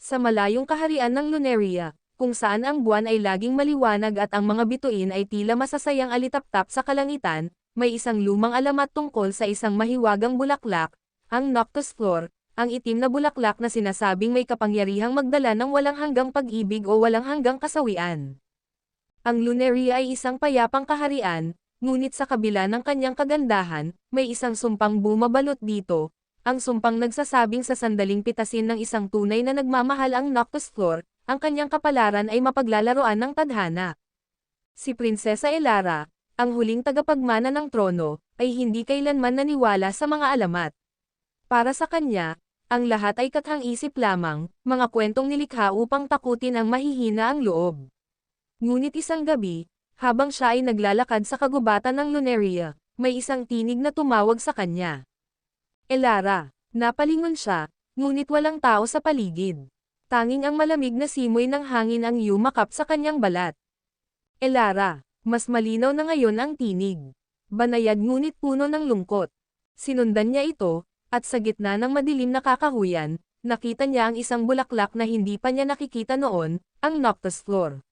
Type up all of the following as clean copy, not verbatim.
Sa malayong kaharian ng Luneria, kung saan ang buwan ay laging maliwanag at ang mga bituin ay tila masasayang alitaptap sa kalangitan, may isang lumang alamat tungkol sa isang mahiwagang bulaklak, ang Noctis Flor, ang itim na bulaklak na sinasabing may kapangyarihang magdala ng walang hanggang pag-ibig o walang hanggang kasawian. Ang Luneria ay isang payapang kaharian, ngunit sa kabila ng kanyang kagandahan, may isang sumpang bumabalot dito, ang sumpang nagsasabing sa sandaling pitasin ng isang tunay na nagmamahal ang Noctis Flor, ang kanyang kapalaran ay mapaglalaroan ng tadhana. Si Prinsesa Elara, ang huling tagapagmana ng trono, ay hindi kailanman naniwala sa mga alamat. Para sa kanya, ang lahat ay kathang-isip lamang, mga kwentong nilikha upang takutin ang mahihina ang loob. Ngunit isang gabi, habang siya ay naglalakad sa kagubatan ng Luneria, may isang tinig na tumawag sa kanya. Elara, napalingon siya, ngunit walang tao sa paligid. Tanging ang malamig na simoy ng hangin ang yumakap sa kanyang balat. Elara, mas malinaw na ngayon ang tinig. Banayad ngunit puno ng lungkot. Sinundan niya ito, at sa gitna ng madilim na kakahuyan, nakita niya ang isang bulaklak na hindi pa niya nakikita noon, ang Noctis Flor.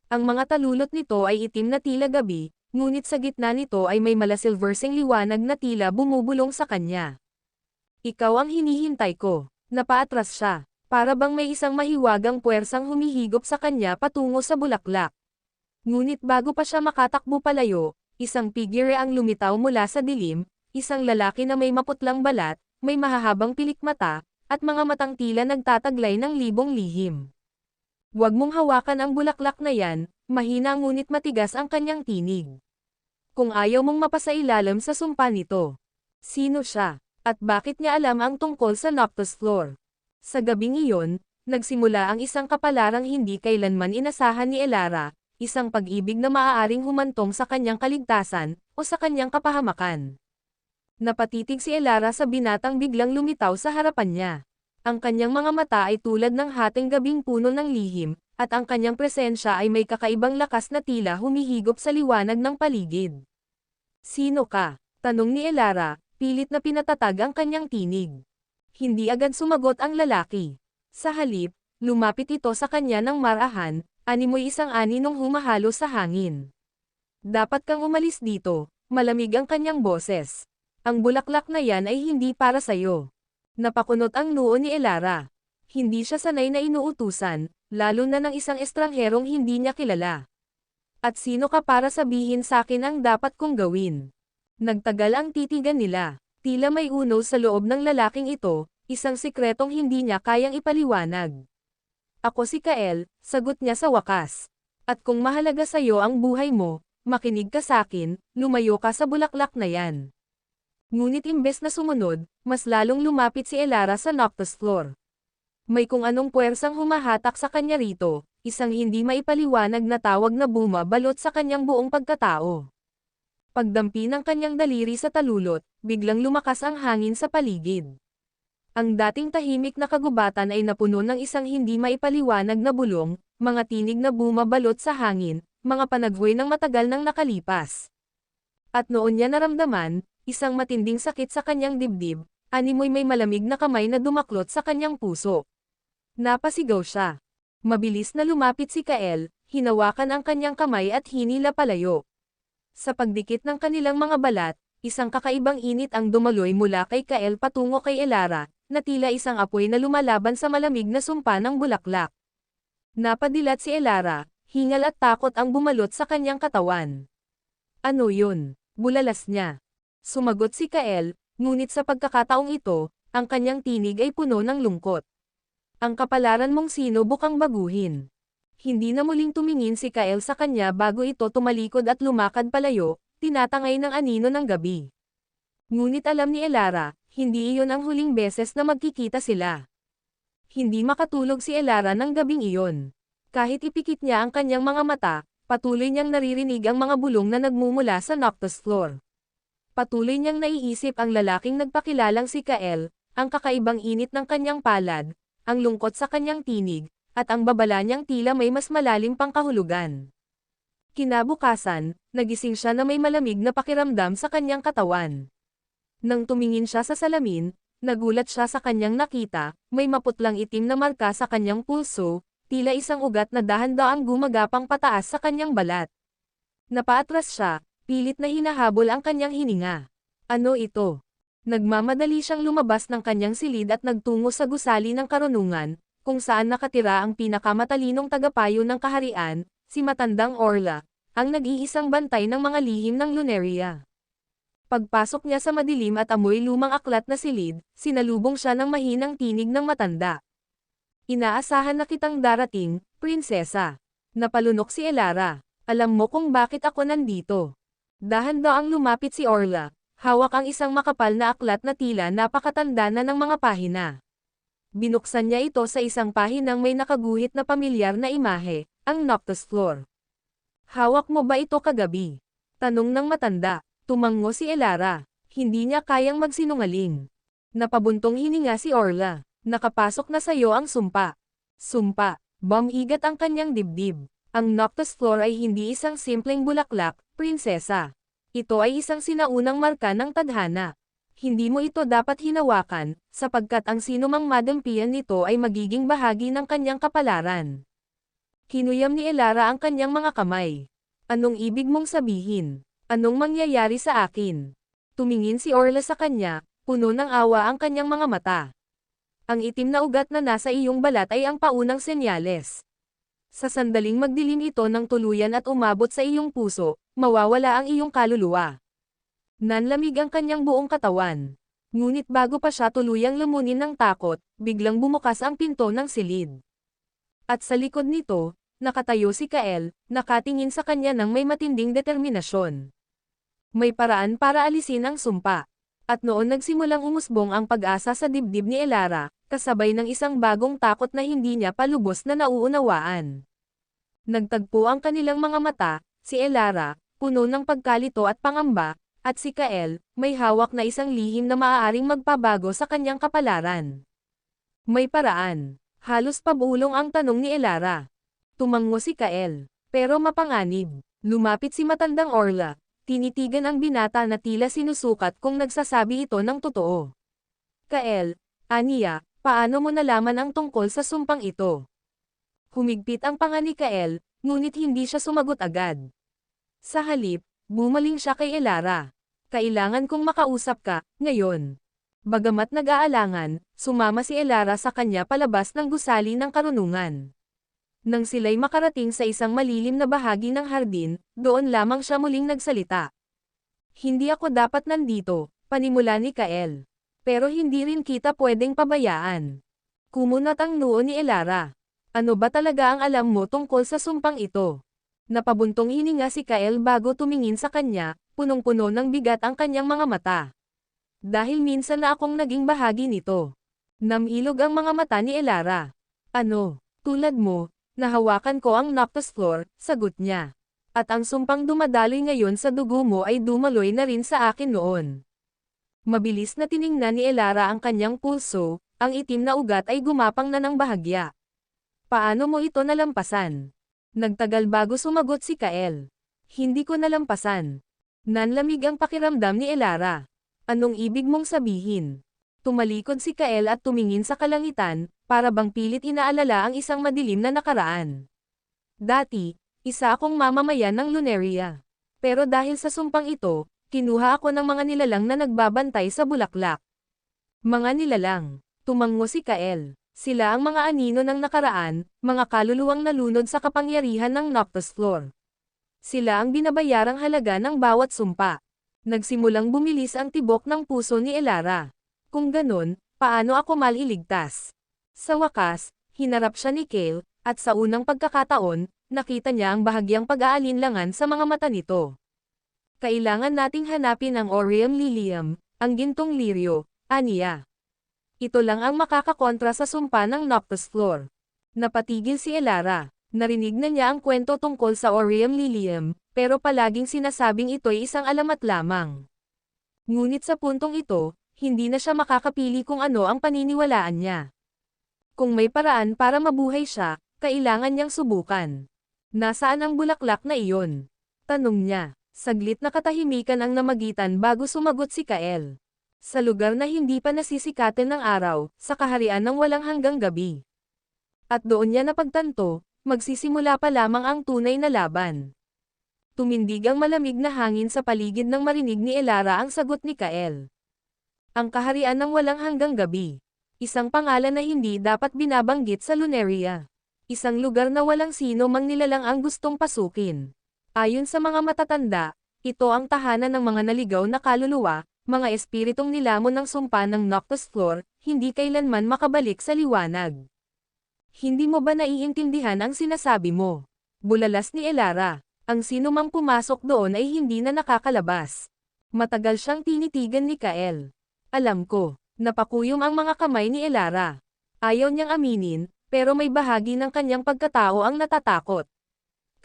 Ang mga talulot nito ay itim na tila gabi, ngunit sa gitna nito ay may malasilversing liwanag na tila bumubulong sa kanya. Ikaw ang hinihintay ko. Napaatras siya, para bang may isang mahiwagang puwersang humihigop sa kanya patungo sa bulaklak. Ngunit bago pa siya makatakbo palayo, isang figure ang lumitaw mula sa dilim, isang lalaki na may maputlang balat, may mahahabang pilikmata, at mga matang tila nagtataglay ng libong lihim. Huwag mong hawakan ang bulaklak na yan, mahina ngunit matigas ang kanyang tinig. Kung ayaw mong mapasailalim sa sumpa nito. Sino siya? At bakit niya alam ang tungkol sa Noctis Flor? Sa gabing iyon, nagsimula ang isang kapalarang hindi kailanman inasahan ni Elara, isang pag-ibig na maaaring humantong sa kanyang kaligtasan, o sa kanyang kapahamakan. Napatitig si Elara sa binatang biglang lumitaw sa harapan niya. Ang kanyang mga mata ay tulad ng hating gabing puno ng lihim, at ang kanyang presensya ay may kakaibang lakas na tila humihigop sa liwanag ng paligid. Sino ka? Tanong ni Elara, pilit na pinatatag ang kanyang tinig. Hindi agad sumagot ang lalaki. Sa halip, lumapit ito sa kanya ng marahan, animoy isang aninong humahalo sa hangin. Dapat kang umalis dito, malamig ang kanyang boses. Ang bulaklak na yan ay hindi para sayo. Napakunot ang noo ni Elara. Hindi siya sanay na inuutusan, lalo na ng isang estrangherong hindi niya kilala. At sino ka para sabihin sa akin ang dapat kong gawin? Nagtagal ang titigan nila. Tila may uno sa loob ng lalaking ito, isang sikretong hindi niya kayang ipaliwanag. Ako si Kael, sagot niya sa wakas. At kung mahalaga sa'yo ang buhay mo, makinig ka sa'kin, lumayo ka sa bulaklak na yan. Ngunit imbes na sumunod, mas lalong lumapit si Elara sa Noctis Flor. May kung anong puwersang humahatak sa kanya rito, isang hindi maipaliwanag na tawag na bumabalot sa kanyang buong pagkatao. Pagdampi ng kanyang daliri sa talulot, biglang lumakas ang hangin sa paligid. Ang dating tahimik na kagubatan ay napuno ng isang hindi maipaliwanag na bulong, mga tinig na bumabalot sa hangin, mga panaghoy ng matagal nang nakalipas. At noon niya naramdaman, isang matinding sakit sa kanyang dibdib, animoy may malamig na kamay na dumaklot sa kanyang puso. Napasigaw siya. Mabilis na lumapit si Kael, hinawakan ang kanyang kamay at hinila palayo. Sa pagdikit ng kanilang mga balat, isang kakaibang init ang dumaloy mula kay Kael patungo kay Elara, na tila isang apoy na lumalaban sa malamig na sumpa ng bulaklak. Napadilat si Elara, hingal at takot ang bumalot sa kanyang katawan. Ano yun? Bulalas niya. Sumagot si Kael, ngunit sa pagkakataong ito, ang kanyang tinig ay puno ng lungkot. Ang kapalaran mong sino bukang baguhin. Hindi na muling tumingin si Kael sa kanya bago ito tumalikod at lumakad palayo, tinatangay ng anino ng gabi. Ngunit alam ni Elara, hindi iyon ang huling beses na magkikita sila. Hindi makatulog si Elara ng gabing iyon. Kahit ipikit niya ang kanyang mga mata, patuloy niyang naririnig ang mga bulong na nagmumula sa Noctis Flor. Patuloy niyang naiisip ang lalaking nagpakilalang si Kael, ang kakaibang init ng kanyang palad, ang lungkot sa kanyang tinig, at ang babala niyang tila may mas malalim pang kahulugan. Kinabukasan, nagising siya na may malamig na pakiramdam sa kanyang katawan. Nang tumingin siya sa salamin, Nagulat siya sa kanyang nakita, may maputlang itim na marka sa kanyang pulso, tila isang ugat na dahan-daang gumagapang pataas sa kanyang balat. Napaatras siya, pilit na hinahabol ang kanyang hininga. Ano ito? Nagmamadali siyang lumabas ng kanyang silid at nagtungo sa gusali ng karunungan, kung saan nakatira ang pinakamatalinong tagapayo ng kaharian, si Matandang Orla, ang nag-iisang bantay ng mga lihim ng Luneria. Pagpasok niya sa madilim at amoy lumang aklat na silid, sinalubong siya ng mahinang tinig ng matanda. Inaasahan na kitang darating, prinsesa. Napalunok si Elara. Alam mo kung bakit ako nandito. Dahan-daang lumapit si Orla, hawak ang isang makapal na aklat na tila napakatanda na ng mga pahina. Binuksan niya ito sa isang pahinang may nakaguhit na pamilyar na imahe, ang Noctis Floor. Hawak mo ba ito kagabi? Tanong ng matanda. Tumango si Elara. Hindi niya kayang magsinungaling. Napabuntong hininga si Orla. Nakapasok na sayo ang sumpa. Sumpa. Bumigat ang kanyang dibdib. Ang Noctis Floor ay hindi isang simpleng bulaklak, prinsesa. Ito ay isang sinaunang marka ng tadhana. Hindi mo ito dapat hinawakan, sapagkat ang sinumang madampian nito ay magiging bahagi ng kanyang kapalaran. Kinuyam ni Elara ang kanyang mga kamay. Anong ibig mong sabihin? Anong mangyayari sa akin? Tumingin si Orla sa kanya, puno ng awa ang kanyang mga mata. Ang itim na ugat na nasa iyong balat ay ang paunang senyales. Sa sandaling magdilim ito ng tuluyan at umabot sa iyong puso, mawawala ang iyong kaluluwa. Nanlamig ang kanyang buong katawan. Ngunit bago pa siya tuluyang lumunin ng takot, biglang bumukas ang pinto ng silid. At sa likod nito, nakatayo si Kael, nakatingin sa kanya ng may matinding determinasyon. May paraan para alisin ang sumpa. At noon nagsimulang umusbong ang pag-asa sa dibdib ni Elara, kasabay ng isang bagong takot na hindi niya palubos na nauunawaan. Nagtagpo ang kanilang mga mata, si Elara, puno ng pagkalito at pangamba, at si Kael, may hawak na isang lihim na maaaring magpabago sa kanyang kapalaran. May paraan. Halos pabulong ang tanong ni Elara. Tumango si Kael. Pero mapanganib. Lumapit si Matandang Orla. Tinitigan ang binata na tila sinusukat kung nagsasabi ito ng totoo. Kael, Aniya, paano mo nalaman ang tungkol sa sumpang ito? Humigpit ang panga ni Kael, ngunit hindi siya sumagot agad. Sa halip, bumaling siya kay Elara. Kailangan kong makausap ka, ngayon. Bagamat nag-aalangan, sumama si Elara sa kanya palabas ng gusali ng karunungan. Nang sila'y makarating sa isang malilim na bahagi ng hardin, doon lamang siya muling nagsalita. Hindi ako dapat nandito, panimula ni Kael. Pero hindi rin kita pwedeng pabayaan. Kumunat ang noo ni Elara. Ano ba talaga ang alam mo tungkol sa sumpang ito? Napabuntong hininga si Kael bago tumingin sa kanya, punong-puno ng bigat ang kanyang mga mata. Dahil minsan na akong naging bahagi nito. Namilog ang mga mata ni Elara. Ano, tulad mo? Nahawakan ko ang Noctis Floor, sagot niya. At ang sumpang dumadaloy ngayon sa dugo mo ay dumaloy na rin sa akin noon. Mabilis na tiningnan ni Elara ang kanyang pulso, ang itim na ugat ay gumapang na ng bahagya. Paano mo ito nalampasan? Nagtagal bago sumagot si Kael. Hindi ko nalampasan. Nanlamig ang pakiramdam ni Elara. Anong ibig mong sabihin? Tumalikod si Kael at tumingin sa kalangitan, para bang pilit inaalala ang isang madilim na nakaraan. Dati, isa akong mamamayan ng Luneria. Pero dahil sa sumpang ito, kinuha ako ng mga nilalang na nagbabantay sa bulaklak. Mga nilalang. Tumango si Kael. Sila ang mga anino ng nakaraan, mga kaluluwang nalunod sa kapangyarihan ng Noctis Floor. Sila ang binabayarang halaga ng bawat sumpa. Nagsimulang bumilis ang tibok ng puso ni Elara. Kung ganun, paano ako maliligtas? Sa wakas, hinarap siya ni Kael, at sa unang pagkakataon, nakita niya ang bahagyang pag-aalinlangan sa mga mata nito. Kailangan nating hanapin ang Aureum Lilium, ang gintong liryo, aniya. Ito lang ang makakakontra sa sumpa ng Noctis Floor. Napatigil si Elara. Narinig na niya ang kwento tungkol sa Aureum Lilium, pero palaging sinasabing ito'y isang alamat lamang. Ngunit sa puntong ito, hindi na siya makakapili kung ano ang paniniwalaan niya. Kung may paraan para mabuhay siya, kailangan niyang subukan. Nasaan ang bulaklak na iyon? Tanong niya. Saglit na katahimikan ang namagitan bago sumagot si Kael. Sa lugar na hindi pa nasisikatan ng araw, sa kaharian ng walang hanggang gabi. At doon niya napagtanto, magsisimula pa lamang ang tunay na laban. Tumindig ang malamig na hangin sa paligid nang marinig ni Elara ang sagot ni Kael. Ang kaharian ng walang hanggang gabi. Isang pangalan na hindi dapat binabanggit sa Lunaria. Isang lugar na walang sino mang nilalang ang gustong pasukin. Ayon sa mga matatanda, ito ang tahanan ng mga naligaw na kaluluwa, mga espiritong nilamon ng sumpa ng Noctis Floor, hindi kailanman makabalik sa liwanag. Hindi mo ba naiintindihan ang sinasabi mo? Bulalas ni Elara. Ang sino mang pumasok doon ay hindi na nakakalabas. Matagal siyang tinitigan ni Kael. Alam ko, napakuyom ang mga kamay ni Elara. Ayaw niyang aminin, pero may bahagi ng kanyang pagkatao ang natatakot.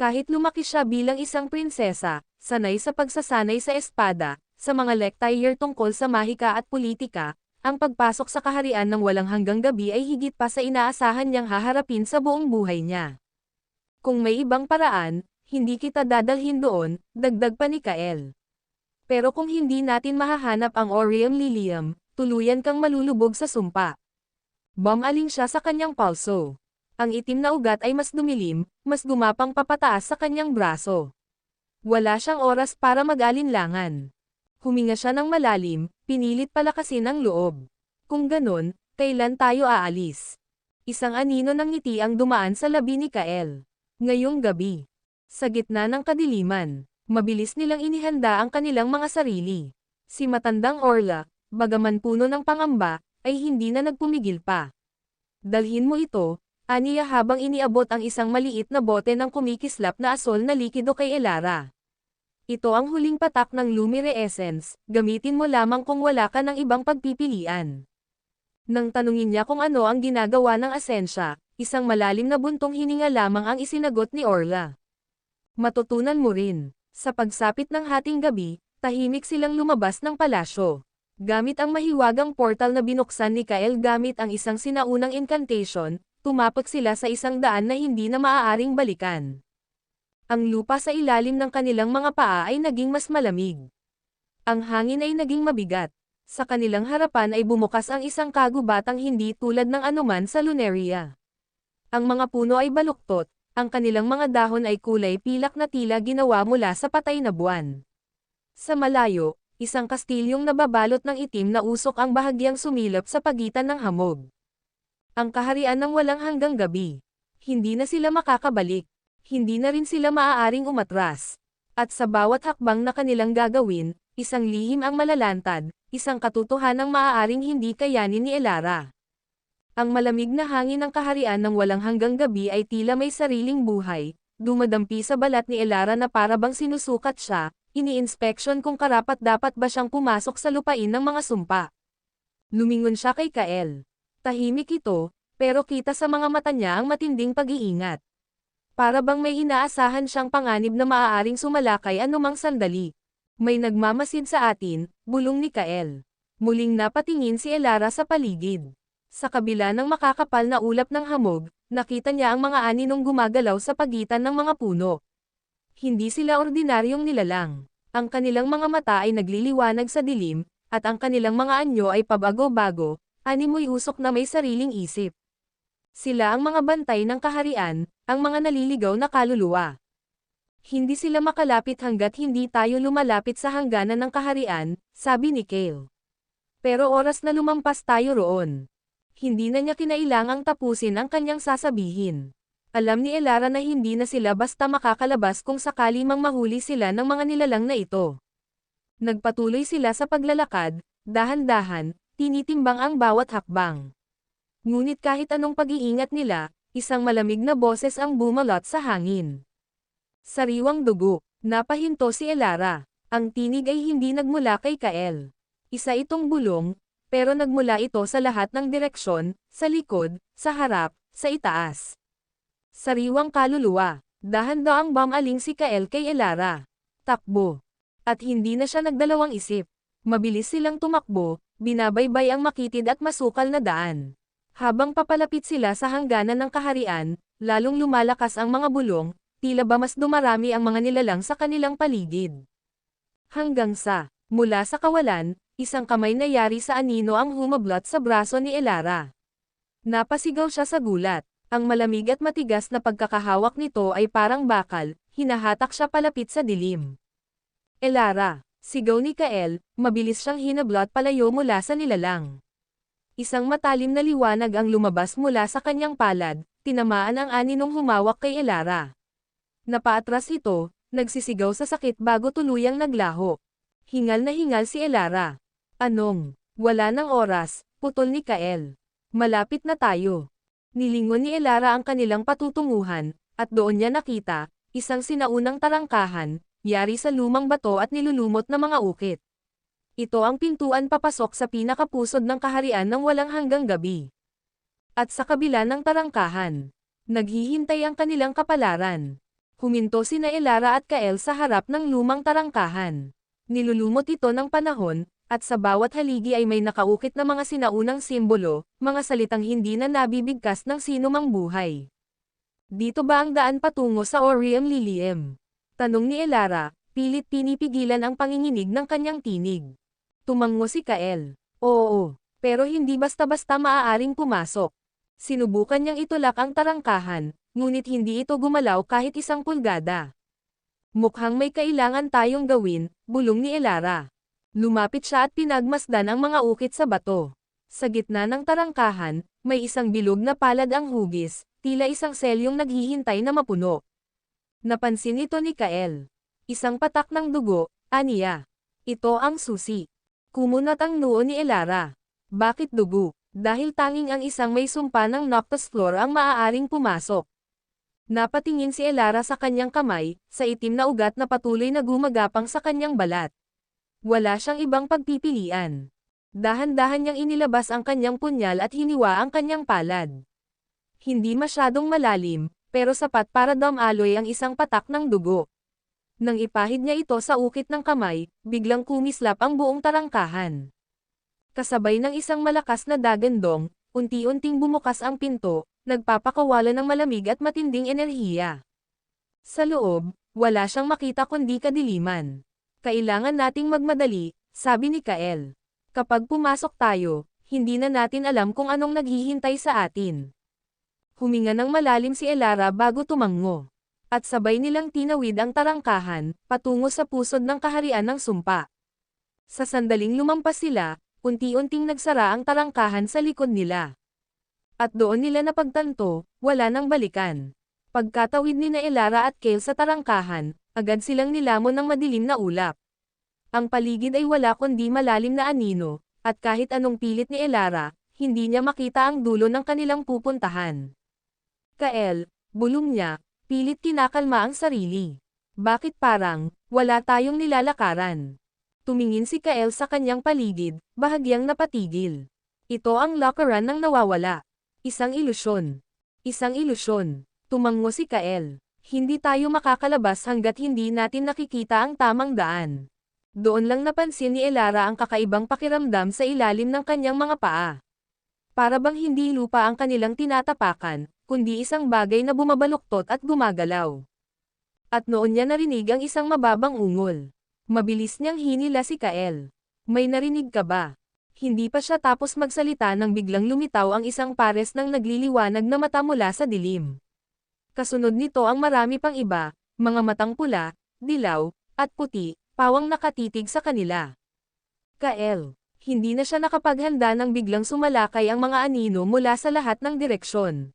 Kahit lumaki siya bilang isang prinsesa, sanay sa pagsasanay sa espada, sa mga lectire tungkol sa mahika at politika, ang pagpasok sa kaharian ng walang hanggang gabi ay higit pa sa inaasahan niyang haharapin sa buong buhay niya. Kung may ibang paraan, hindi kita dadalhin doon, dagdag pa ni Kael. Pero kung hindi natin mahahanap ang Aureum Lilium, tuluyan kang malulubog sa sumpa. Bumaling siya sa kanyang palso. Ang itim na ugat ay mas dumilim, mas gumapang papataas sa kanyang braso. Wala siyang oras para mag-alinlangan. Huminga siya ng malalim, pinilit palakasin ang loob. Kung ganon, kailan tayo aalis? Isang anino ng ngiti ang dumaan sa labi ni Kael. Ngayong gabi. Sa gitna ng kadiliman, mabilis nilang inihanda ang kanilang mga sarili. Si matandang Orla, bagaman puno ng pangamba, ay hindi na nagpumigil pa. Dalhin mo ito, aniya habang iniabot ang isang maliit na bote ng kumikislap na asol na likido kay Elara. Ito ang huling patak ng Lumire Essence, gamitin mo lamang kung wala ka ng ibang pagpipilian. Nang tanungin niya kung ano ang ginagawa ng asensya, isang malalim na buntong hininga lamang ang isinagot ni Orla. Matutunan mo rin. Sa pagsapit ng hating gabi, tahimik silang lumabas ng palasyo. Gamit ang mahiwagang portal na binuksan ni Kael gamit ang isang sinaunang incantation, tumapak sila sa isang daan na hindi na maaaring balikan. Ang lupa sa ilalim ng kanilang mga paa ay naging mas malamig. Ang hangin ay naging mabigat. Sa kanilang harapan ay bumukas ang isang kagubatang hindi tulad ng anuman sa Lunaria. Ang mga puno ay baluktot, ang kanilang mga dahon ay kulay pilak na tila ginawa mula sa patay na buwan. Sa malayo, isang kastilyong nababalot ng itim na usok ang bahagyang sumilap sa pagitan ng hamog. Ang kaharian ng walang hanggang gabi. Hindi na sila makakabalik. Hindi na rin sila maaaring umatras. At sa bawat hakbang na kanilang gagawin, isang lihim ang malalantad, isang katotohanang maaaring hindi kayanin ni Elara. Ang malamig na hangin ng kaharian ng walang hanggang gabi ay tila may sariling buhay, dumadampi sa balat ni Elara na para bang sinusukat siya, ini-inspeksyon kung karapat-dapat ba siyang pumasok sa lupain ng mga sumpa. Lumingon siya kay Kael. Tahimik ito, pero kita sa mga mata niya ang matinding pag-iingat. Para bang may inaasahan siyang panganib na maaaring sumalakay anumang sandali. May nagmamasid sa atin, bulong ni Kael. Muling napatingin si Elara sa paligid. Sa kabila ng makakapal na ulap ng hamog, nakita niya ang mga aninong gumagalaw sa pagitan ng mga puno. Hindi sila ordinaryong nilalang. Ang kanilang mga mata ay nagliliwanag sa dilim, at ang kanilang mga anyo ay pabago-bago, animoy usok na may sariling isip. Sila ang mga bantay ng kaharian, ang mga naliligaw na kaluluwa. Hindi sila makalapit hanggat hindi tayo lumalapit sa hangganan ng kaharian, sabi ni Kael. Pero oras na lumampas tayo roon. Hindi na niya kinailangang tapusin ang kanyang sasabihin. Alam ni Elara na hindi na sila basta makakalabas kung sakali mang mahuli sila ng mga nilalang na ito. Nagpatuloy sila sa paglalakad, dahan-dahan, tinitimbang ang bawat hakbang. Ngunit kahit anong pag-iingat nila, isang malamig na boses ang bumalot sa hangin. Sariwang dugo, napahinto si Elara. Ang tinig ay hindi nagmula kay Kael. Isa itong bulong, pero nagmula ito sa lahat ng direksyon, sa likod, sa harap, sa itaas. Sariwang kaluluwa, dahan-daang bumaling si Kael kay Elara. Takbo. At hindi na siya nagdalawang isip. Mabilis silang tumakbo, binabaybay ang makitid at masukal na daan. Habang papalapit sila sa hangganan ng kaharian, lalong lumalakas ang mga bulong, tila ba mas dumarami ang mga nilalang sa kanilang paligid. Hanggang sa, mula sa kawalan, Isang kamay na yari sa anino ang humablot sa braso ni Elara. Napasigaw siya sa gulat. Ang malamig at matigas na pagkakahawak nito ay parang bakal, hinahatak siya palapit sa dilim. Elara, sigaw ni Kael, mabilis siyang hinablot palayo mula sa nilalang. Isang matalim na liwanag ang lumabas mula sa kanyang palad, tinamaan ang aninong humawak kay Elara. Napaatras ito, nagsisigaw sa sakit bago tuluyang naglaho. Hingal na hingal si Elara. Anong? Wala ng oras, putol ni Kael. Malapit na tayo. Nilingon ni Elara ang kanilang patutunguhan, at doon niya nakita, isang sinaunang tarangkahan, yari sa lumang bato at nilulumot na mga ukit. Ito ang pintuan papasok sa pinakapusod ng kaharian ng walang hanggang gabi. At sa kabila ng tarangkahan, naghihintay ang kanilang kapalaran. Huminto sina Elara at Kael sa harap ng lumang tarangkahan. Nilulumot ito ng panahon, at sa bawat haligi ay may nakaukit na mga sinaunang simbolo, mga salitang hindi na nabibigkas ng sinumang buhay. Dito ba ang daan patungo sa Auriem Liliem? Tanong ni Elara, pilit pinipigilan ang panginginig ng kanyang tinig. Tumango si Kael. Oo, pero hindi basta-basta maaaring pumasok. Sinubukan niyang itulak ang tarangkahan, ngunit hindi ito gumalaw kahit isang pulgada. Mukhang may kailangan tayong gawin, bulong ni Elara. Lumapit siya at pinagmasdan ang mga ukit sa bato. Sa gitna ng tarangkahan, may isang bilog na palad ang hugis, tila isang selyong naghihintay na mapuno. Napansin ito ni Kael. Isang patak ng dugo, aniya. Ito ang susi. Kumunat ang noo ni Elara. Bakit dugo? Dahil tanging ang isang may sumpa ng Noctis Floor ang maaaring pumasok. Napatingin si Elara sa kanyang kamay, sa itim na ugat na patuloy na gumagapang sa kanyang balat. Wala siyang ibang pagpipilian. Dahan-dahan niyang inilabas ang kanyang punyal at hiniwa ang kanyang palad. Hindi masyadong malalim, pero sapat para damaloy ang isang patak ng dugo. Nang ipahid niya ito sa ukit ng kamay, biglang kumislap ang buong tarangkahan. Kasabay ng isang malakas na dagandong, unti-unting bumukas ang pinto, nagpapakawala ng malamig at matinding enerhiya. Sa loob, wala siyang makita kundi kadiliman. Kailangan nating magmadali, sabi ni Kael. Kapag pumasok tayo, hindi na natin alam kung anong naghihintay sa atin. Huminga ng malalim si Elara bago tumango. At sabay nilang tinawid ang tarangkahan, patungo sa pusod ng kaharian ng sumpa. Sa sandaling lumampas sila, unti-unting nagsara ang tarangkahan sa likod nila. At doon nila napagtanto, wala nang balikan. Pagkatawid ni na Elara at Kael sa tarangkahan, agad silang nilamon ng madilim na ulap. Ang paligid ay wala kundi malalim na anino, at kahit anong pilit ni Elara, hindi niya makita ang dulo ng kanilang pupuntahan. Kael, bulong niya, pilit kinakalma ang sarili. Bakit parang, wala tayong nilalakaran? Tumingin si Kael sa kanyang paligid, bahagyang napatigil. Ito ang lakaran ng nawawala. Isang ilusyon. Isang ilusyon. Tumango si Kael. Hindi tayo makakalabas hanggat hindi natin nakikita ang tamang daan. Doon lang napansin ni Elara ang kakaibang pakiramdam sa ilalim ng kanyang mga paa. Para bang hindi lupa ang kanilang tinatapakan, kundi isang bagay na bumabaluktot at gumagalaw. At noon niya narinig ang isang mababang ungol. Mabilis niyang hinila si Kael. May narinig ka ba? Hindi pa siya tapos magsalita nang biglang lumitaw ang isang pares ng nagliliwanag na mata mula sa dilim. Kasunod nito ang marami pang iba, mga matang pula, dilaw, at puti, pawang nakatitig sa kanila. Kael, hindi na siya nakapaghanda nang biglang sumalakay ang mga anino mula sa lahat ng direksyon.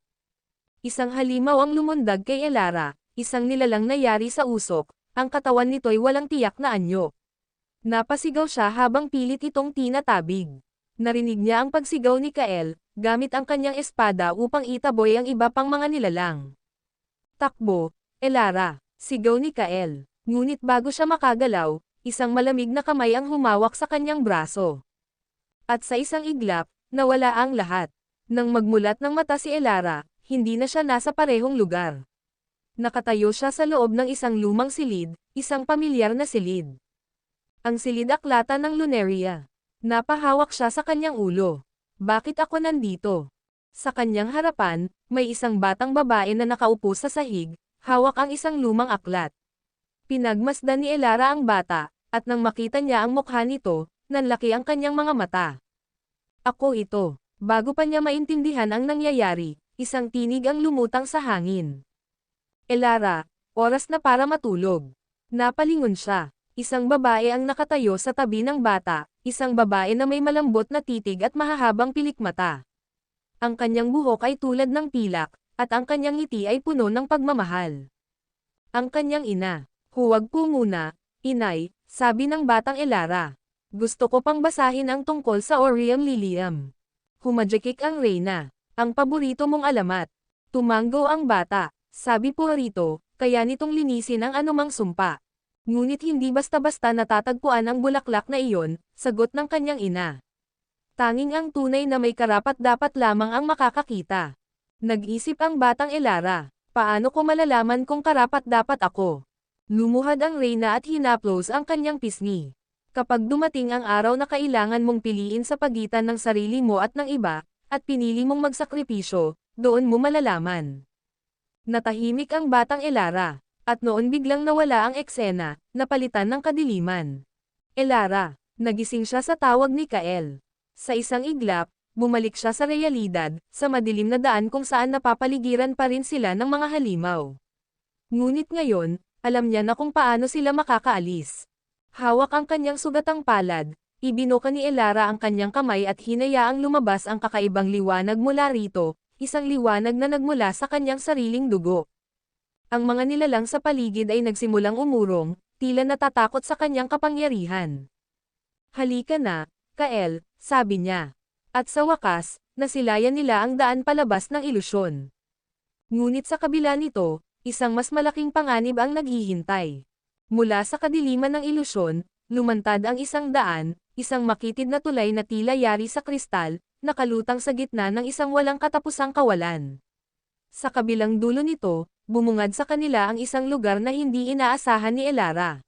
Isang halimaw ang lumundag kay Elara, isang nilalang na yari sa usok, ang katawan nito'y walang tiyak na anyo. Napasigaw siya habang pilit itong tinatabig. Narinig niya ang pagsigaw ni Kael, gamit ang kanyang espada upang itaboy ang iba pang mga nilalang. Takbo, Elara, sigaw ni Kael. Ngunit bago siya makagalaw, isang malamig na kamay ang humawak sa kanyang braso. At sa isang iglap, nawala ang lahat. Nang magmulat ng mata si Elara, hindi na siya nasa parehong lugar. Nakatayo siya sa loob ng isang lumang silid, isang pamilyar na silid. Ang silid aklata ng Lunaria. Napahawak siya sa kanyang ulo. Bakit ako nandito? Sa kanyang harapan, may isang batang babae na nakaupo sa sahig, hawak ang isang lumang aklat. Pinagmasdan ni Elara ang bata, at nang makita niya ang mukha nito, nanlaki ang kanyang mga mata. Ako ito. Bago pa niya maintindihan ang nangyayari, isang tinig ang lumutang sa hangin. Elara, oras na para matulog. Napalingon siya. Isang babae ang nakatayo sa tabi ng bata, isang babae na may malambot na titig at mahahabang pilikmata. Ang kanyang buhok ay tulad ng pilak, at ang kanyang ngiti ay puno ng pagmamahal. Ang kanyang ina. Huwag po muna, inay, sabi ng batang Elara. Gusto ko pang basahin ang tungkol sa Orium Lilium. Humajekik ang reyna. Ang paborito mong alamat. Tumanggo ang bata. Sabi po rito, kaya nitong linisin ang anumang sumpa. Ngunit hindi basta-basta natatagpuan ang bulaklak na iyon, sagot ng kanyang ina. Tanging ang tunay na may karapat-dapat lamang ang makakakita. Nag-isip ang batang Elara. Paano ko malalaman kung karapat-dapat ako? Lumuhad ang reyna at hinaplos ang kanyang pisngi. Kapag dumating ang araw na kailangan mong piliin sa pagitan ng sarili mo at ng iba, at pinili mong magsakripisyo, doon mo malalaman. Natahimik ang batang Elara, at noon biglang nawala ang eksena, napalitan ng kadiliman. Elara, nagising siya sa tawag ni Kael. Sa isang iglap, bumalik siya sa realidad, sa madilim na daan kung saan napapaligiran pa rin sila ng mga halimaw. Ngunit ngayon, alam niya na kung paano sila makakaalis. Hawak ang kanyang sugatang palad, ibinuka ni Elara ang kanyang kamay at hinayaang lumabas ang kakaibang liwanag mula rito, isang liwanag na nagmula sa kanyang sariling dugo. Ang mga nilalang sa paligid ay nagsimulang umurong, tila natatakot sa kanyang kapangyarihan. Halika na, Kael, sabi niya. At sa wakas, nasilayan nila ang daan palabas ng ilusyon. Ngunit sa kabila nito, isang mas malaking panganib ang naghihintay. Mula sa kadiliman ng ilusyon, lumantad ang isang daan, isang makitid na tulay na tila yari sa kristal, nakalutang sa gitna ng isang walang katapusang kawalan. Sa kabilang dulo nito, bumungad sa kanila ang isang lugar na hindi inaasahan ni Elara.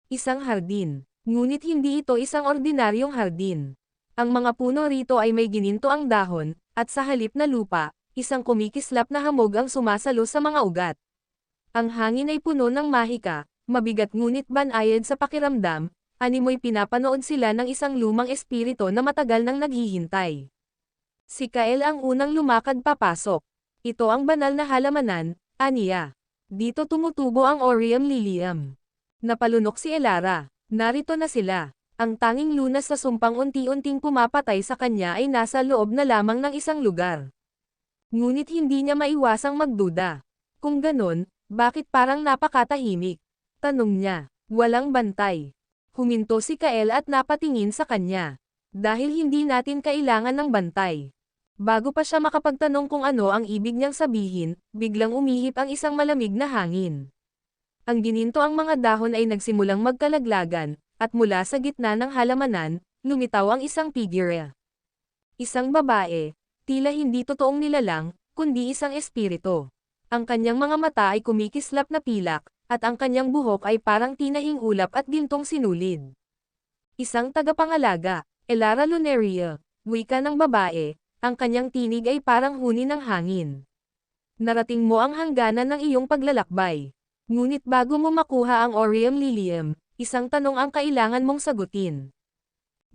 Isang hardin. Ngunit hindi ito isang ordinaryong hardin. Ang mga puno rito ay may gininto ang dahon, at sa halip na lupa, isang kumikislap na hamog ang sumasalo sa mga ugat. Ang hangin ay puno ng mahika, mabigat ngunit banayad sa pakiramdam, animoy pinapanood sila ng isang lumang espiritu na matagal nang naghihintay. Si Kael ang unang lumakad papasok. Ito ang banal na halamanan, aniya. Dito tumutubo ang Orium Lilium. Napalunok si Elara. Narito na sila. Ang tanging lunas sa sumpang unti-unting pumapatay sa kanya ay nasa loob na lamang ng isang lugar. Ngunit hindi niya maiwasang magduda. Kung ganon, bakit parang napakatahimik? Tanong niya. Walang bantay. Huminto si Kael at napatingin sa kanya. Dahil hindi natin kailangan ng bantay. Bago pa siya makapagtanong kung ano ang ibig niyang sabihin, biglang umihip ang isang malamig na hangin. Ang gininto ang mga dahon ay nagsimulang magkalaglagan, at mula sa gitna ng halamanan, lumitaw ang isang figure. Isang babae, tila hindi totoong nilalang, kundi isang espiritu. Ang kanyang mga mata ay kumikislap na pilak, at ang kanyang buhok ay parang tinahing ulap at gintong sinulid. Isang tagapangalaga, Elara Luneria, wika ng babae, ang kanyang tinig ay parang huni ng hangin. Narating mo ang hangganan ng iyong paglalakbay. Ngunit bago mo makuha ang Orium Lilium, isang tanong ang kailangan mong sagutin.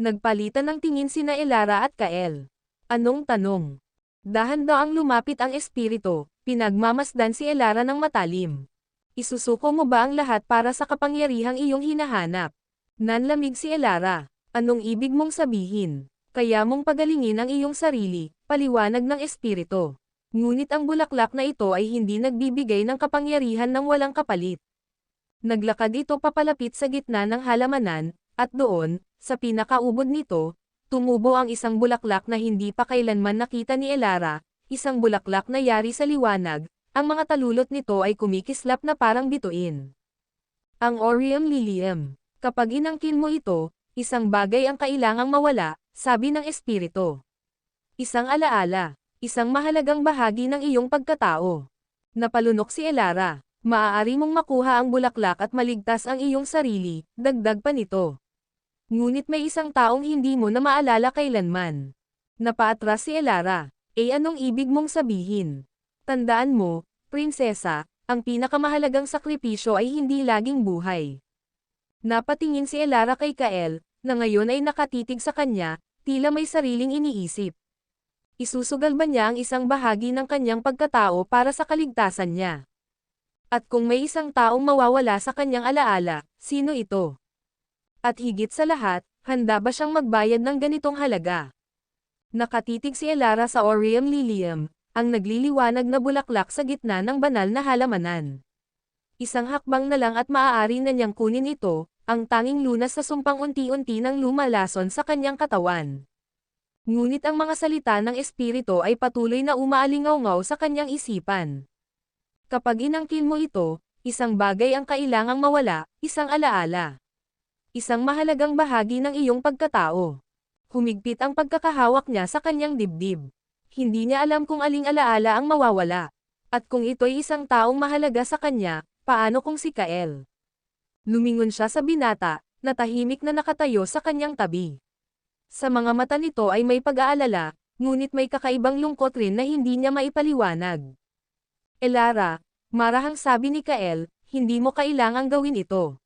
Nagpalitan ng tingin sina Elara at Kael. Anong tanong? Dahan-daang lumapit ang espiritu, pinagmamasdan si Elara ng matalim. Isusuko mo ba ang lahat para sa kapangyarihang iyong hinahanap? Nanlamig si Elara. Anong ibig mong sabihin? Kaya mong pagalingin ang iyong sarili, paliwanag ng espiritu. Ngunit ang bulaklak na ito ay hindi nagbibigay ng kapangyarihan ng walang kapalit. Naglakad ito papalapit sa gitna ng halamanan, at doon, sa pinakaubod nito, tumubo ang isang bulaklak na hindi pa kailanman nakita ni Elara, isang bulaklak na yari sa liwanag. Ang mga talulot nito ay kumikislap na parang bituin. Ang Orium Lilium. Kapag inangkin mo ito, isang bagay ang kailangang mawala, sabi ng espiritu. Isang alaala, isang mahalagang bahagi ng iyong pagkatao. Napalunok si Elara. Maaari mong makuha ang bulaklak at maligtas ang iyong sarili, dagdag pa nito. Ngunit may isang taong hindi mo na maalala kailanman. Napaatras si Elara. Anong ibig mong sabihin? Tandaan mo, prinsesa, ang pinakamahalagang sakripisyo ay hindi laging buhay. Napatingin si Elara kay Kael, na ngayon ay nakatitig sa kanya, tila may sariling iniisip. Isusugal ba niya ang isang bahagi ng kanyang pagkatao para sa kaligtasan niya? At kung may isang taong mawawala sa kanyang alaala, sino ito? At higit sa lahat, handa ba siyang magbayad ng ganitong halaga? Nakatitig si Elara sa Aureum Lilium, ang nagliliwanag na bulaklak sa gitna ng banal na halamanan. Isang hakbang na lang at maaari na niyang kunin ito, ang tanging lunas sa sumpang unti-unti nang lumalason sa kanyang katawan. Ngunit ang mga salita ng espiritu ay patuloy na umaalingaw-ngaw sa kanyang isipan. Kapag inangkin mo ito, isang bagay ang kailangang mawala, isang alaala. Isang mahalagang bahagi ng iyong pagkatao. Humigpit ang pagkakahawak niya sa kanyang dibdib. Hindi niya alam kung aling alaala ang mawawala. At kung ito'y isang taong mahalaga sa kanya, paano kung si Kael? Lumingon siya sa binata, na tahimik na nakatayo sa kanyang tabi. Sa mga mata nito ay may pag-aalala, ngunit may kakaibang lungkot rin na hindi niya maipaliwanag. Elara, marahang sabi ni Kael, hindi mo kailangang gawin ito.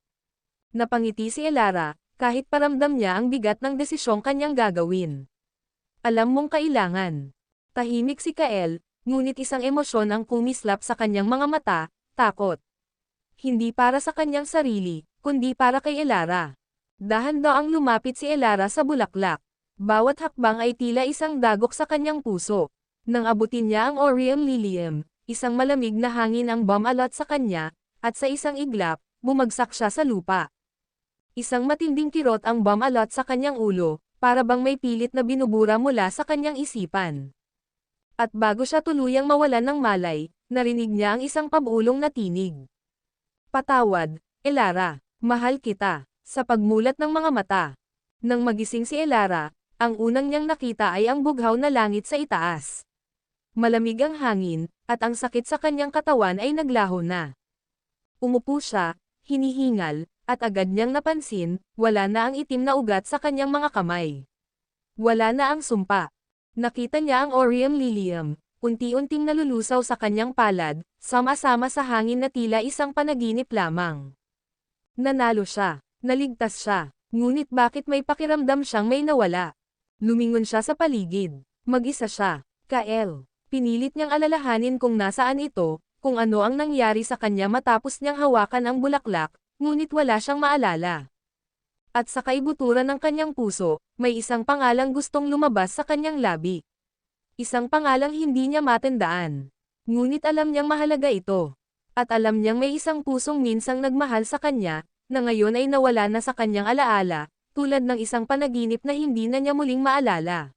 Napangiti si Elara, kahit paramdam niya ang bigat ng desisyong kanyang gagawin. Alam mong kailangan. Tahimik si Kael, ngunit isang emosyon ang kumislap sa kanyang mga mata, takot. Hindi para sa kanyang sarili, kundi para kay Elara. Dahan-daang lumapit si Elara sa bulaklak. Bawat hakbang ay tila isang dagok sa kanyang puso. Nang abutin niya ang Aureum Lilium, isang malamig na hangin ang bumalot sa kanya, at sa isang iglap, bumagsak siya sa lupa. Isang matinding kirot ang bumalot sa kanyang ulo, para bang may pilit na binubura mula sa kanyang isipan. At bago siya tuluyang mawalan ng malay, narinig niya ang isang pabulong na tinig. Patawad, Elara, mahal kita, sa pagmulat ng mga mata. Nang magising si Elara, ang unang niyang nakita ay ang bughaw na langit sa itaas. Malamig ang hangin, at ang sakit sa kanyang katawan ay naglaho na. Umupo siya, hinihingal, at agad niyang napansin, wala na ang itim na ugat sa kanyang mga kamay. Wala na ang sumpa. Nakita niya ang Aureum Lilium, unti-unting nalulusaw sa kanyang palad, sama-sama sa hangin na tila isang panaginip lamang. Nanalo siya, naligtas siya, ngunit bakit may pakiramdam siyang may nawala? Lumingon siya sa paligid, mag-isa siya, Kael. Pinilit niyang alalahanin kung nasaan ito, kung ano ang nangyari sa kanya matapos niyang hawakan ang bulaklak, ngunit wala siyang maalala. At sa kaibuturan ng kanyang puso, may isang pangalang gustong lumabas sa kanyang labi. Isang pangalang hindi niya matandaan. Ngunit alam niyang mahalaga ito. At alam niyang may isang pusong minsang nagmahal sa kanya, na ngayon ay nawala na sa kanyang alaala, tulad ng isang panaginip na hindi na niya muling maalala.